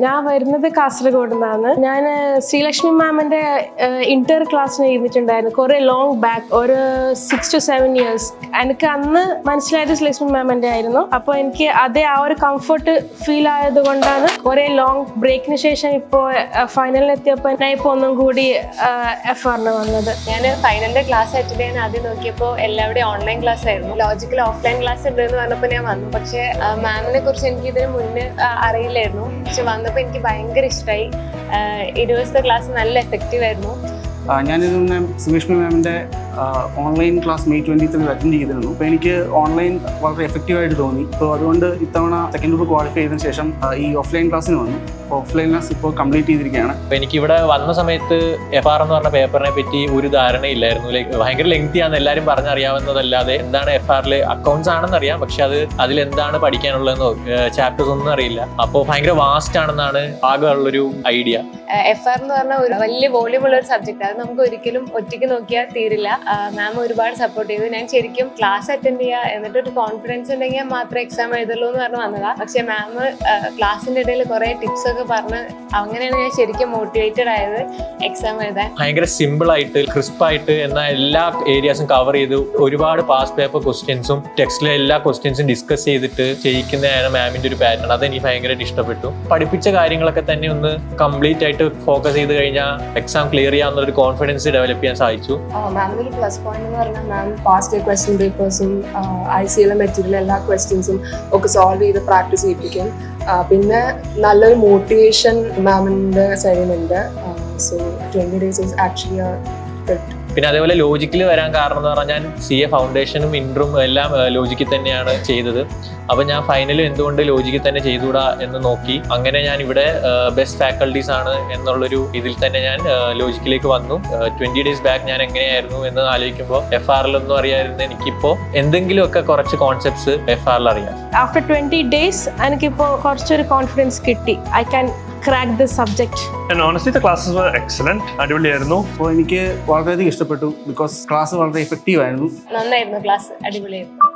ഞാൻ വരുന്നത് കാസർഗോഡ് നിന്നാണ്. ഞാൻ ശ്രീലക്ഷ്മി മാമിന്റെ ഇന്റർ ക്ലാസ്സിന് ഇരുന്നിട്ടുണ്ടായിരുന്നു കുറെ ലോങ് ബാക്ക്, ഒരു 6 to 7 years. എനിക്ക് അന്ന് മനസ്സിലായത് ശ്രീലക്ഷ്മി മാമിന്റെ ആയിരുന്നു. അപ്പോൾ എനിക്ക് അതേ ആ ഒരു കംഫർട്ട് ഫീൽ ആയത് കൊണ്ടാണ് കുറെ ലോങ് ബ്രേക്കിന് ശേഷം ഇപ്പോൾ ഫൈനലിൽ എത്തിയപ്പോൾ ഞാൻ ഇപ്പോൾ ഒന്നും കൂടി എഫ്ആറിന് വന്നത്. ഞാൻ ഫൈനലിന്റെ ക്ലാസ് അറ്റൻഡ് ചെയ്യാൻ ആദ്യം നോക്കിയപ്പോൾ എല്ലാവരുടെയും ഓൺലൈൻ ക്ലാസ് ആയിരുന്നു. ലോജിക്കൽ ഓഫ്ലൈൻ ക്ലാസ് ഉണ്ട് എന്ന് പറഞ്ഞപ്പോൾ ഞാൻ വന്നു. പക്ഷേ മാമിനെ കുറിച്ച് എനിക്ക് ഇതിന് മുന്നേ അറിയില്ലായിരുന്നു. പക്ഷെ വന്നപ്പോൾ എനിക്ക് ഭയങ്കര ഇഷ്ടമായി. 20 ദിവസത്തെ ക്ലാസ് നല്ല എഫക്റ്റീവ് ആയിരുന്നു. ഞാനിത് മുന്നേ ശ്രീലക്ഷ്മി മാമിൻ്റെ ഓൺലൈൻ ക്ലാസ് May 23 അറ്റൻഡ് ചെയ്തിരുന്നു. അപ്പോൾ എനിക്ക് ഓൺലൈൻ വളരെ എഫക്റ്റീവായിട്ട് തോന്നി. അപ്പോൾ അതുകൊണ്ട് ഇത്തവണ സെക്കൻഡ് ഗ്രൂപ്പ് ക്വാളിഫൈ ചെയ്തതിന് ശേഷം ഈ ഓഫ്ലൈൻ ക്ലാസ്സിന് വന്നു. അപ്പോൾ ഓഫ്ലൈൻ ക്ലാസ് ഇപ്പോൾ കംപ്ലീറ്റ് ചെയ്തിരിക്കുകയാണ്. അപ്പോൾ എനിക്കിവിടെ വന്ന സമയത്ത് FR എന്ന് പറഞ്ഞ പേപ്പറിനെ പറ്റി ഒരു ധാരണയില്ലായിരുന്നു. ഭയങ്കര ലെങ്തിയാണെന്ന് എല്ലാവരും പറഞ്ഞറിയാവുന്നതല്ലാതെ എന്താണ് FRൽ അക്കൗണ്ട്സ് ആണെന്ന് അറിയാം, പക്ഷെ അതിലെന്താണ് പഠിക്കാനുള്ളതെന്നോ ചാപ്റ്റേഴ്സ് ഒന്നും അറിയില്ല. അപ്പോൾ ഭയങ്കര വാസ്റ്റ് ആണെന്നാണ് ആകെയുള്ളൊരു ഐഡിയ. FR എന്ന് പറഞ്ഞാൽ ഒരു വലിയ വോള്യൂം ഉള്ള ഒരു സബ്ജക്റ്റ്. അത് നമുക്ക് ഒരിക്കലും ഒറ്റയ്ക്ക് നോക്കിയാൽ തീരില്ല. മാം ഒരുപാട് സപ്പോർട്ട് ചെയ്തു. ഞാൻ ശരിക്കും ക്ലാസ് അറ്റൻഡ് ചെയ്യുക, എന്നിട്ട് ഒരു കോൺഫിഡൻസ് ഉണ്ടെങ്കിൽ മാത്രമേ എക്സാം എഴുതുള്ളൂ എന്ന് പറഞ്ഞ് വന്നതാ. പക്ഷെ മാം ക്ലാസ്സിന്റെ ഇടയിൽ കുറെ ടിപ്സ് ഒക്കെ പറഞ്ഞ് അങ്ങനെയാണ് ഞാൻ ശരിക്കും മോട്ടിവേറ്റഡ് ആയത് എക്സാം എഴുതാൻ. ഭയങ്കര സിമ്പിൾ ആയിട്ട് ക്രിസ്പായിട്ട് എന്നാൽ എല്ലാ ഏരിയാസും കവർ ചെയ്ത് ഒരുപാട് പാസ്റ്റ് പേപ്പർ ക്വസ്റ്റ്യൻസും ടെക്സ്റ്റിലെ എല്ലാ ക്വസ്റ്റ്യൻസും ഡിസ്കസ് ചെയ്തിട്ട് ചെയ്യിക്കുന്നതാണ് മാമിന്റെ ഒരു പാറ്റേൺ. അതെനിക്ക് ഭയങ്കരമായിട്ട് ഇഷ്ടപ്പെട്ടു. പഠിപ്പിച്ച കാര്യങ്ങളൊക്കെ തന്നെ ഒന്ന് കംപ്ലീറ്റ് ആയിട്ട് ഫോക്കസ് ചെയ്ത് കഴിഞ്ഞാൽ എക്സാം ക്ലിയർ ചെയ്യാവുന്ന ഒരു കോൺഫിഡൻസ് ഡെവലപ്പ് ചെയ്യാൻ സാധിച്ചു. മാമിന്റെ പ്ലസ് പോയിന്റ് എന്ന് പറഞ്ഞാൽ മാം പാസ്റ്റ് ക്വസ്റ്റ്യൻ പേപ്പേഴ്സും ICL മെറ്റീരിയൽ എല്ലാ ക്വസ്റ്റ്യൻസും ഒക്കെ സോൾവ് ചെയ്ത് പ്രാക്ടീസ് ചെയ്യിപ്പിക്കും. പിന്നെ നല്ലൊരു മോട്ടിവേഷൻ മാമിന്റെ സൈഡിലുണ്ട്. So 20 days is actually a good. പിന്നെ അതേപോലെ ലോജിക്കിൽ വരാൻ കാരണം എന്ന് പറഞ്ഞാൽ ഞാൻ CA ഫൗണ്ടേഷനും ഇൻട്രും എല്ലാം ലോജിക്കിൽ തന്നെയാണ് ചെയ്തത്. അപ്പം ഞാൻ ഫൈനലും എന്തുകൊണ്ട് ലോജിക്കിൽ തന്നെ ചെയ്തുകൂടാ എന്ന് നോക്കി. അങ്ങനെ ഞാൻ ഇവിടെ ബെസ്റ്റ് ഫാക്കൽറ്റീസ് ആണ് എന്നുള്ളൊരു ഇതിൽ തന്നെ ഞാൻ ലോജിക്കിലേക്ക് വന്നു. 20 days ബാക്ക് ഞാൻ എങ്ങനെയായിരുന്നു എന്ന് ആലോചിക്കുമ്പോൾ FRലൊന്നും അറിയാമായിരുന്നു. എനിക്കിപ്പോൾ എന്തെങ്കിലുമൊക്കെ കുറച്ച് കോൺസെപ്റ്റ്സ് FRൽ അറിയാം. ആഫ്റ്റർ 20 days എനിക്കിപ്പോൾ കുറച്ചൊരു കോൺഫിഡൻസ് കിട്ടി. I can crack this subject. And honestly the classes were excellent. അടിപൊളിയായിരുന്നു. അപ്പോൾ എനിക്ക് വളരെയധികം ഇഷ്ടപ്പെട്ടു. ബിക്കോസ് ക്ലാസ് വളരെ എഫക്റ്റീവ് ആയിരുന്നു. നന്നായിരുന്നു ക്ലാസ്, അടിപൊളിയായിരുന്നു.